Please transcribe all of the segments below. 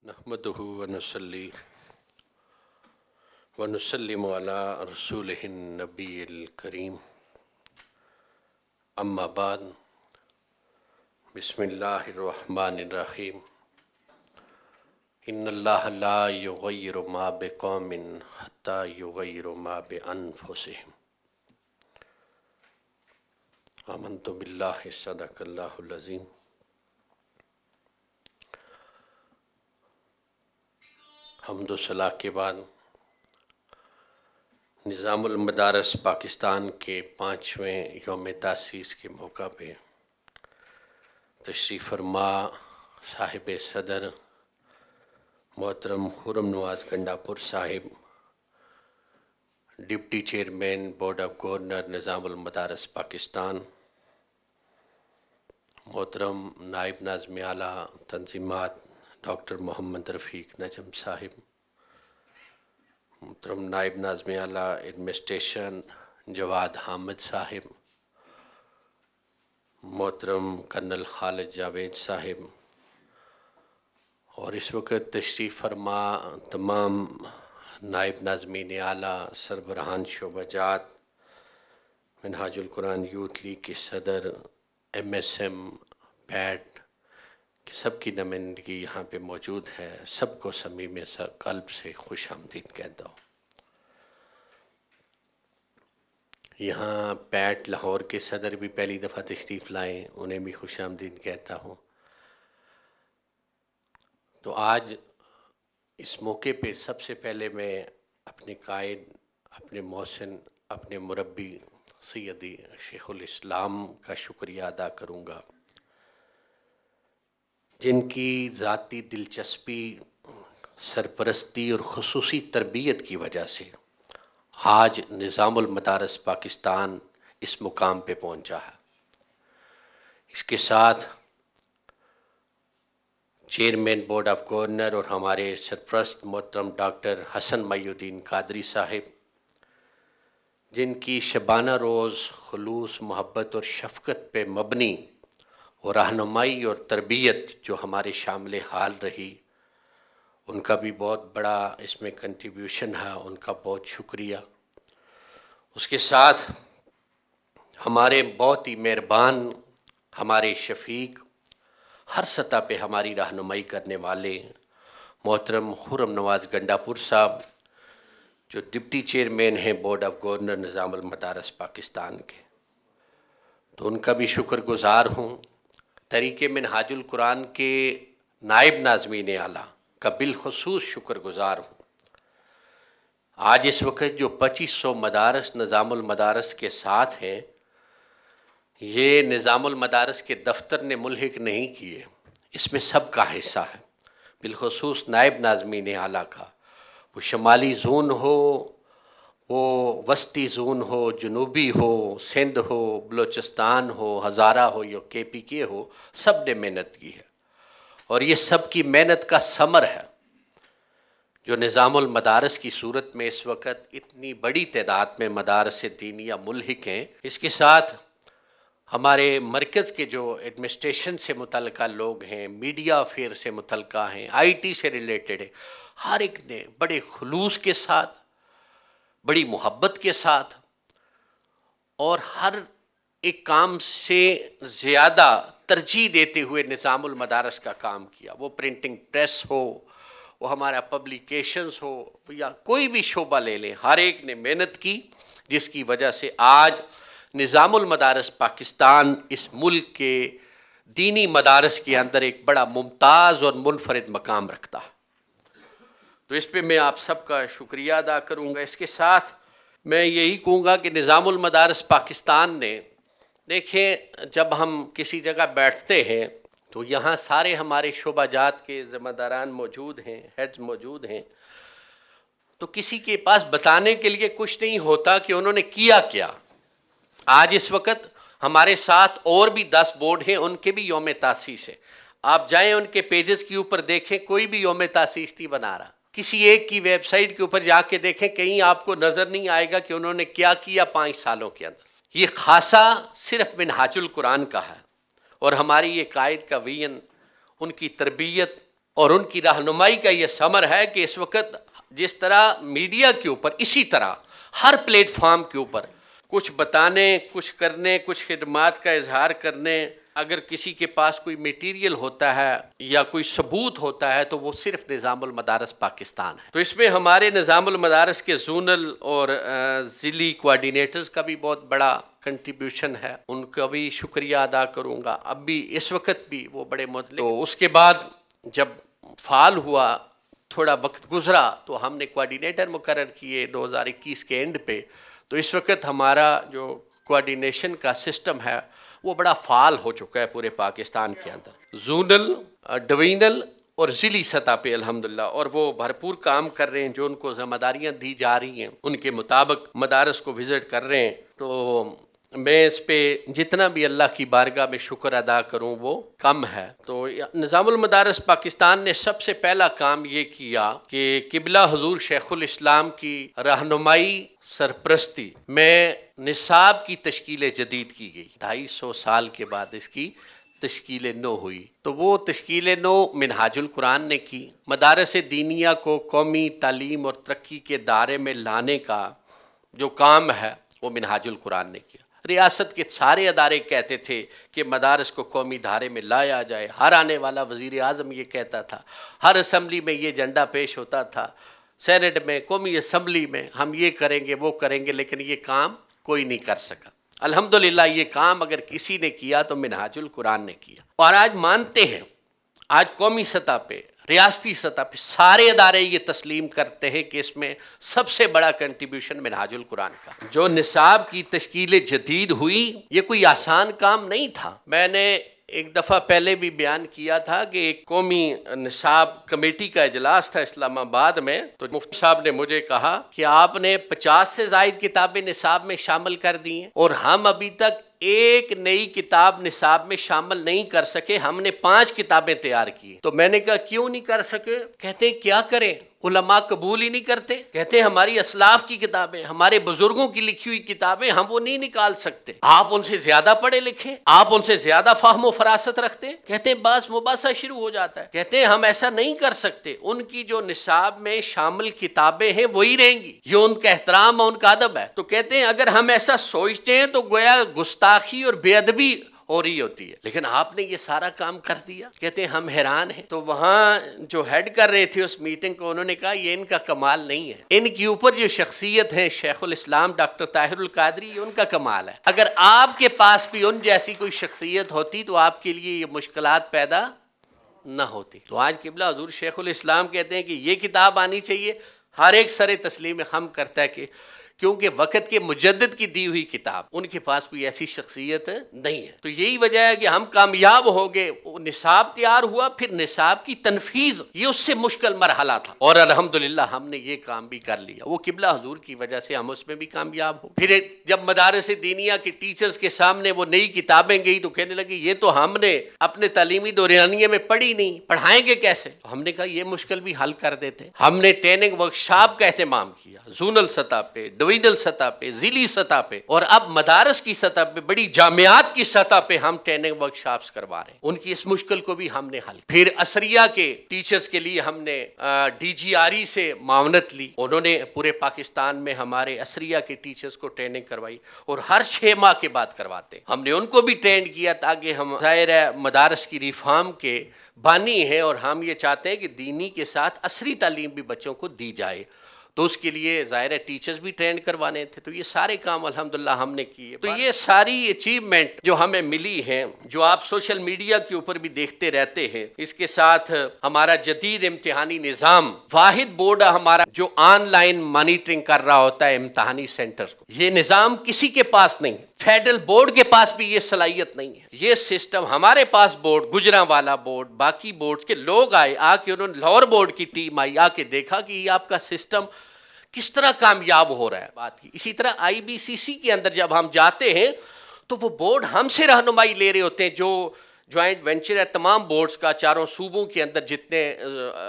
نحمده ونصلي ونسلم على رسوله النبي الكريم اما بعد بسم الله الرحمن الرحيم ان الله لا يغير ما بقوم حتى يغيروا ما بانفسهم آمنت بالله صدق الله العظيم۔ حمد و ثنا کے بعد نظام المدارس پاکستان کے 5ویں یوم تاسیس کے موقع پہ تشریف فرما صاحب صدر محترم خرم نواز گنڈاپور صاحب، deputy chairman board of governor نظام المدارس پاکستان، محترم نائب ناظم اعلیٰ تنظیمات ڈاکٹر محمد رفیق نجم صاحب، محترم نائب ناظم اعلیٰ ایڈمنسٹریشن جواد حامد صاحب، محترم کرنل خالد جاوید صاحب، اور اس وقت تشریف فرما تمام نائب ناظمین اعلیٰ، سربراہان شعبہ جات، منہاج القرآن یوتھ لیگ کے صدر، MSM، پیٹ، سب کی نمائندگی یہاں پہ موجود ہے، سب کو صمیم قلب سے خوش آمدید کہتا ہوں۔ یہاں پیٹ لاہور کے صدر بھی پہلی دفعہ تشریف لائیں، انہیں بھی خوش آمدید کہتا ہوں۔ تو آج اس موقع پہ سب سے پہلے میں اپنے قائد، اپنے محسن، اپنے مربی سیدی شیخ الاسلام کا شکریہ ادا کروں گا، جن کی ذاتی دلچسپی، سرپرستی اور خصوصی تربیت کی وجہ سے آج نظام المدارس پاکستان اس مقام پہ پہنچا ہے۔ اس کے ساتھ چیئرمین بورڈ آف گورنر اور ہمارے سرپرست محترم ڈاکٹر حسن محی الدین قادری صاحب، جن کی شبانہ روز خلوص، محبت اور شفقت پہ مبنی اور رہنمائی اور تربیت جو ہمارے شامل حال رہی، ان کا بھی بہت بڑا اس میں کنٹریبیوشن ہے، ان کا بہت شکریہ۔ اس کے ساتھ ہمارے بہت ہی مہربان، ہمارے شفیق، ہر سطح پہ ہماری رہنمائی کرنے والے محترم خرم نواز گنڈاپور صاحب، جو ڈپٹی چیئرمین ہیں بورڈ آف گورنر نظام المدارس پاکستان کے، تو ان کا بھی شکر گزار ہوں۔ طریق منہاج القرآن کے نائب ناظمین اعلیٰ کا بالخصوص شکر گزار ہوں۔ آج اس وقت جو 2500 مدارس نظام المدارس کے ساتھ ہیں، یہ نظام المدارس کے دفتر نے ملحق نہیں کیے، اس میں سب کا حصہ ہے، بالخصوص نائب ناظمین اعلیٰ کا، وہ شمالی زون ہو، وہ وسطی زون ہو، جنوبی ہو، سندھ ہو، بلوچستان ہو، ہزارہ ہو یا KPK ہو، سب نے محنت کی ہے، اور یہ سب کی محنت کا ثمر ہے جو نظام المدارس کی صورت میں اس وقت اتنی بڑی تعداد میں مدارس دینیہ ملحق ہیں۔ اس کے ساتھ ہمارے مرکز کے جو ایڈمنسٹریشن سے متعلقہ لوگ ہیں، میڈیا افیئر سے متعلقہ ہیں، IT سے ریلیٹڈ ہیں، ہر ایک نے بڑے خلوص کے ساتھ، بڑی محبت کے ساتھ، اور ہر ایک کام سے زیادہ ترجیح دیتے ہوئے نظام المدارس کا کام کیا، وہ پرنٹنگ پریس ہو، وہ ہمارا پبلیکیشنز ہو، یا کوئی بھی شعبہ لے لیں، ہر ایک نے محنت کی، جس کی وجہ سے آج نظام المدارس پاکستان اس ملک کے دینی مدارس کے اندر ایک بڑا ممتاز اور منفرد مقام رکھتا ہے۔ تو اس پہ میں آپ سب کا شکریہ ادا کروں گا۔ اس کے ساتھ میں یہی کہوں گا کہ نظام المدارس پاکستان نے، دیکھیں، جب ہم کسی جگہ بیٹھتے ہیں تو یہاں سارے ہمارے شعبہ جات کے ذمہ داران موجود ہیں، ہیڈز موجود ہیں، تو کسی کے پاس بتانے کے لیے کچھ نہیں ہوتا کہ انہوں نے کیا کیا۔ آج اس وقت ہمارے ساتھ اور بھی 10 بورڈ ہیں، ان کے بھی یوم تاسیس ہے، آپ جائیں ان کے پیجز کے اوپر دیکھیں، کوئی بھی یوم تاسیس نہیں بنا رہا۔ کسی ایک کی ویب سائٹ کے اوپر جا کے دیکھیں، کہیں آپ کو نظر نہیں آئے گا کہ انہوں نے کیا کیا 5 سالوں کے اندر۔ یہ خاصہ صرف منہاج القرآن کا ہے، اور ہماری یہ قائد کا ویژن، ان کی تربیت، اور ان کی رہنمائی کا یہ ثمر ہے کہ اس وقت جس طرح میڈیا کے اوپر اسی طرح ہر پلیٹ فارم کے اوپر کچھ بتانے، کچھ کرنے، کچھ خدمات کا اظہار کرنے، اگر کسی کے پاس کوئی میٹیریل ہوتا ہے یا کوئی ثبوت ہوتا ہے تو وہ صرف نظام المدارس پاکستان ہے۔ تو اس میں ہمارے نظام المدارس کے زونل اور ضلعی کوآرڈینیٹرز کا بھی بہت بڑا کنٹریبیوشن ہے، ان کا بھی شکریہ ادا کروں گا۔ اب بھی اس وقت بھی وہ بڑے تو اس کے بعد جب فعال ہوا، تھوڑا وقت گزرا تو ہم نے کوآرڈینیٹر مقرر کیے 2021 کے اینڈ پہ۔ تو اس وقت ہمارا جو کوآرڈینیشن کا سسٹم ہے وہ بڑا فعال ہو چکا ہے پورے پاکستان کے اندر، زونل، ڈوینل اور ضلعی سطح پہ الحمدللہ، اور وہ بھرپور کام کر رہے ہیں۔ جو ان کو ذمہ داریاں دی جا رہی ہیں ان کے مطابق مدارس کو وزٹ کر رہے ہیں۔ تو میں اس پہ جتنا بھی اللہ کی بارگاہ میں شکر ادا کروں وہ کم ہے۔ تو نظام المدارس پاکستان نے سب سے پہلا کام یہ کیا کہ قبلہ حضور شیخ الاسلام کی رہنمائی سرپرستی میں نصاب کی تشکیل جدید کی گئی۔ 250 سال کے بعد اس کی تشکیل نو ہوئی۔ تو وہ تشکیل نو منہاج القرآن نے کی۔ مدارس دینیہ کو قومی تعلیم اور ترقی کے دائرے میں لانے کا جو کام ہے وہ منہاج القرآن نے کیا۔ ریاست کے سارے ادارے کہتے تھے کہ مدارس کو قومی دھارے میں لایا جائے، ہر آنے والا وزیر اعظم یہ کہتا تھا، ہر اسمبلی میں یہ ایجنڈا پیش ہوتا تھا، سینٹ میں، قومی اسمبلی میں ہم یہ کریں گے وہ کریں گے، لیکن یہ کام کوئی نہیں کر سکا۔ الحمدللہ یہ کام اگر کسی نے کیا تو منہاج القرآن نے کیا، اور آج مانتے ہیں، آج قومی سطح پہ، ریاستی سطح پہ سارے ادارے یہ تسلیم کرتے ہیں کہ اس میں سب سے بڑا کنٹریبیوشن منہاج القرآن کا۔ جو نصاب کی تشکیل جدید ہوئی یہ کوئی آسان کام نہیں تھا۔ میں نے ایک دفعہ پہلے بھی بیان کیا تھا کہ ایک قومی نصاب کمیٹی کا اجلاس تھا اسلام آباد میں، تو مفتی صاحب نے مجھے کہا کہ آپ نے 50 سے زائد کتابیں نصاب میں شامل کر دی ہیں اور ہم ابھی تک ایک نئی کتاب نصاب میں شامل نہیں کر سکے، ہم نے 5 کتابیں تیار کی۔ تو میں نے کہا کیوں نہیں کر سکے؟ کہتے ہیں کیا کریں، علماء قبول ہی نہیں کرتے۔ کہتے ہیں ہماری اسلاف کی کتابیں، ہمارے بزرگوں کی لکھی ہوئی کتابیں ہم وہ نہیں نکال سکتے، آپ ان سے زیادہ پڑھے لکھے، آپ ان سے زیادہ فہم و فراست رکھتے ہیں۔ کہتے ہیں بس مباحثہ شروع ہو جاتا ہے۔ کہتے ہیں ہم ایسا نہیں کر سکتے، ان کی جو نصاب میں شامل کتابیں ہیں وہی رہیں گی، یہ ان کا احترام اور ان کا ادب ہے۔ تو کہتے ہیں اگر ہم ایسا سوچتے ہیں تو گویا گستاخی اور بے ادبی ہو رہی ہوتی ہے، لیکن آپ نے یہ سارا کام کر دیا۔ کہتے ہیں ہم حیران ہیں۔ تو وہاں جو ہیڈ کر رہے تھے اس میٹنگ کو، انہوں نے کہا یہ ان کا کمال نہیں ہے، ان کے اوپر جو شخصیت ہے شیخ الاسلام ڈاکٹر طاہر القادری، یہ ان کا کمال ہے۔ اگر آپ کے پاس بھی ان جیسی کوئی شخصیت ہوتی تو آپ کے لیے یہ مشکلات پیدا نہ ہوتی۔ تو آج قبلہ حضور شیخ الاسلام کہتے ہیں کہ یہ کتاب آنی چاہیے، ہر ایک سر تسلیم ہم کرتا ہے کہ کیونکہ وقت کے مجدد کی دی ہوئی کتاب، ان کے پاس کوئی ایسی شخصیت نہیں ہے۔ تو یہی وجہ ہے کہ ہم کامیاب ہو گئے، وہ نصاب تیار ہوا، پھر نصاب کی تنفیذ یہ اس سے مشکل مرحلہ تھا، اور الحمدللہ ہم نے یہ کام بھی کر لیا۔ وہ قبلہ حضور کی وجہ سے ہم اس میں بھی کامیاب ہو۔ پھر جب مدارس دینیہ کے ٹیچرز کے سامنے وہ نئی کتابیں گئی تو کہنے لگے یہ تو ہم نے اپنے تعلیمی دورانیے میں پڑھی نہیں، پڑھائیں گے کیسے؟ ہم نے کہا یہ مشکل بھی حل کر دیتے۔ ہم نے ٹریننگ ورکشاپ کا اہتمام کیا، زونل سطح پہ، ڈوینل سطح پہ، ضلعی سطح پہ، اور اب مدارس کی سطح پہ، بڑی جامعات کی سطح پہ ہم ٹریننگ ورکشاپس کروا رہے ہیں۔ ان کی اس مشکل کو بھی ہم نے حل۔ پھر عصریہ کے ٹیچرز کے لیے ہم نے ڈی جی آر ای سے معاونت لی، انہوں نے پورے پاکستان میں ہمارے عصریہ کے ٹیچرز کو ٹریننگ کروائی، اور ہر 6 ماہ کے بعد کرواتے ہیں۔ ہم نے ان کو بھی ٹرین کیا تاکہ ہم ظاہر ہے مدارس کی ریفارم کے بانی ہیں، اور ہم یہ چاہتے ہیں کہ دینی کے ساتھ عصری تعلیم بھی بچوں کو دی جائے، تو اس کے لیے ظاہر ہے ٹیچرز بھی ٹرین کروانے تھے۔ تو یہ سارے کام الحمدللہ ہم نے کیے۔ تو یہ ساری اچیومنٹ جو ہمیں ملی ہیں، جو آپ سوشل میڈیا کے اوپر بھی دیکھتے رہتے ہیں، اس کے ساتھ ہمارا جدید امتحانی نظام، واحد بورڈ ہمارا جو آن لائن مانیٹرنگ کر رہا ہوتا ہے امتحانی سینٹرز کو، یہ نظام کسی کے پاس نہیں، فیڈرل بورڈ کے پاس بھی یہ صلاحیت نہیں ہے۔ یہ سسٹم ہمارے پاس بورڈ، گجرانوالہ بورڈ، باقی بورڈ کے لوگ آئے، آ کے انہوں نے لاہور بورڈ کی ٹیم آئی، آ کے دیکھا کہ یہ آپ کا سسٹم کس طرح کامیاب ہو رہا ہے بات کی۔ اسی طرح آئی بی سی سی کے اندر جب ہم جاتے ہیں تو وہ بورڈ ہم سے رہنمائی لے رہے ہوتے ہیں، جو جوائنٹ وینچر ہے تمام بورڈز کا، چاروں صوبوں کے اندر جتنے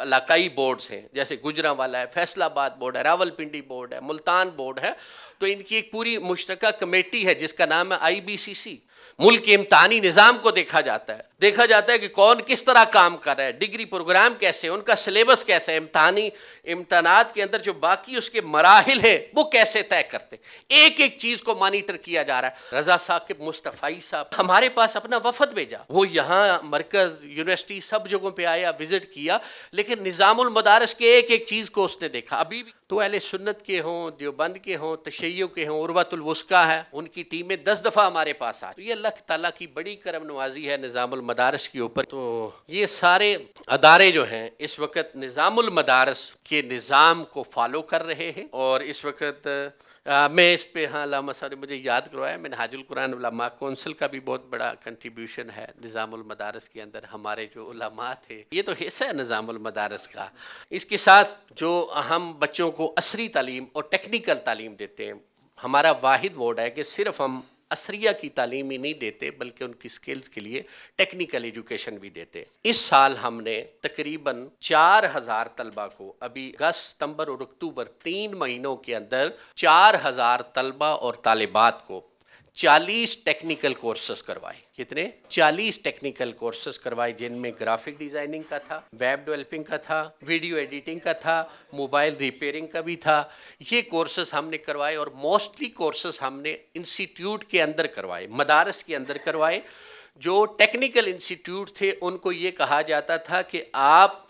علاقائی بورڈز ہیں، جیسے گجرانوالہ ہے، فیصل آباد بورڈ ہے، راول پنڈی بورڈ ہے، ملتان بورڈ ہے، تو ان کی ایک پوری مشترکہ کمیٹی ہے جس کا نام ہے آئی بی سی سی۔ ملک کے امتحانی نظام کو دیکھا جاتا ہے کہ کون کس طرح کام کر رہا ہے، ڈگری پروگرام کیسے، ان کا سلیبس کیسے ہے، امتحانات کے اندر جو باقی اس کے مراحل ہیں وہ کیسے طے کرتے، ایک ایک چیز کو مانیٹر کیا جا رہا ہے۔ رضا ثاقب مصطفی صاحب ہمارے پاس اپنا وفد بھیجا، وہ یہاں مرکز، یونیورسٹی سب جگہوں پہ آیا، وزٹ کیا، لیکن نظام المدارس کے ایک ایک چیز کو اس نے دیکھا۔ ابھی بھی تو اہل سنت کے ہوں، دیوبند کے ہوں، تشیع کے ہوں، عروۃ الوثقی ہے، ان کی ٹیمیں 10 دفعہ ہمارے پاس آئی۔ یہ اللہ تعالیٰ کی بڑی کرم نوازی ہے نظام المدارس کے اوپر۔ تو یہ سارے ادارے جو ہیں اس وقت نظام المدارس کے نظام کو فالو کر رہے ہیں، اور اس وقت میں اس پہ علامہ صاحب نے مجھے یاد کروایا، منہاج القرآن علماء کونسل کا بھی بہت بڑا کنٹریبیوشن ہے نظام المدارس کے اندر، ہمارے جو علماء تھے، یہ تو حصہ ہے نظام المدارس کا۔ اس کے ساتھ جو ہم بچوں کو عصری تعلیم اور ٹیکنیکل تعلیم دیتے ہیں، ہمارا واحد بورڈ ہے کہ صرف ہم عصریہ کی تعلیم ہی نہیں دیتے بلکہ ان کی سکلز کے لیے ٹیکنیکل ایجوکیشن بھی دیتے۔ اس سال ہم نے تقریباً 4000 طلبہ کو، ابھی اگست، ستمبر اور اکتوبر 3 مہینوں کے اندر 4000 طلبہ اور طالبات کو 40 ٹیکنیکل کورسز کروائے۔ کتنے؟ 40 ٹیکنیکل کورسز کروائے، جن میں گرافک ڈیزائننگ کا تھا، ویب ڈیولپنگ کا تھا، ویڈیو ایڈیٹنگ کا تھا، موبائل ریپیئرنگ کا بھی تھا۔ یہ کورسز ہم نے کروائے، اور موسٹلی کورسز ہم نے انسٹیٹیوٹ کے اندر کروائے، مدارس کے اندر کروائے۔ جو ٹیکنیکل انسٹیٹیوٹ تھے ان کو یہ کہا جاتا تھا کہ آپ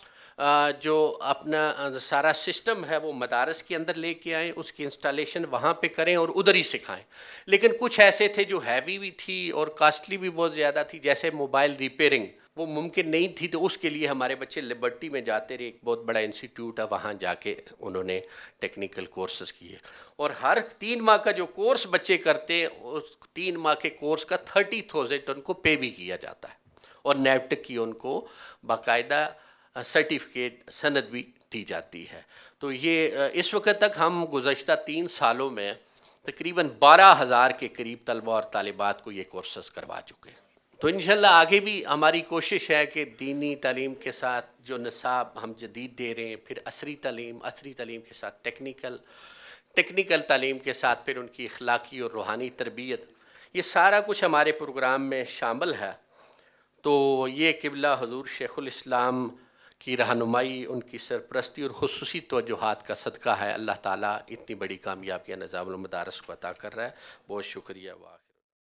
جو اپنا سارا سسٹم ہے وہ مدارس کے اندر لے کے آئیں، اس کی انسٹالیشن وہاں پہ کریں اور ادھر ہی سکھائیں۔ لیکن کچھ ایسے تھے جو ہیوی بھی تھی اور کاسٹلی بھی بہت زیادہ تھی، جیسے موبائل ریپیئرنگ، وہ ممکن نہیں تھی، تو اس کے لیے ہمارے بچے لبرٹی میں جاتے رہے، ایک بہت بڑا انسٹیٹیوٹ ہے، وہاں جا کے انہوں نے ٹیکنیکل کورسز کیے۔ اور ہر 3 ماہ کا جو کورس بچے کرتے، اس 3 ماہ کے کورس کا 30,000 ان کو پے بھی کیا جاتا ہے، اور نیفٹک کی ان کو باقاعدہ سرٹیفکیٹ، سند بھی دی جاتی ہے۔ تو یہ اس وقت تک ہم گزشتہ 3 سالوں میں تقریباً 12,000 کے قریب طلبہ اور طالبات کو یہ کورسز کروا چکے ہیں۔ تو انشاءاللہ آگے بھی ہماری کوشش ہے کہ دینی تعلیم کے ساتھ جو نصاب ہم جدید دے رہے ہیں، پھر عصری تعلیم کے ساتھ ٹیکنیکل تعلیم کے ساتھ پھر ان کی اخلاقی اور روحانی تربیت، یہ سارا کچھ ہمارے پروگرام میں شامل ہے۔ تو یہ قبلہ حضور شیخ الاسلام کی رہنمائی، ان کی سرپرستی اور خصوصی توجہات کا صدقہ ہے۔ اللہ تعالیٰ اتنی بڑی کامیابیاں نظام المدارس کو عطا کر رہا ہے۔ بہت شکریہ۔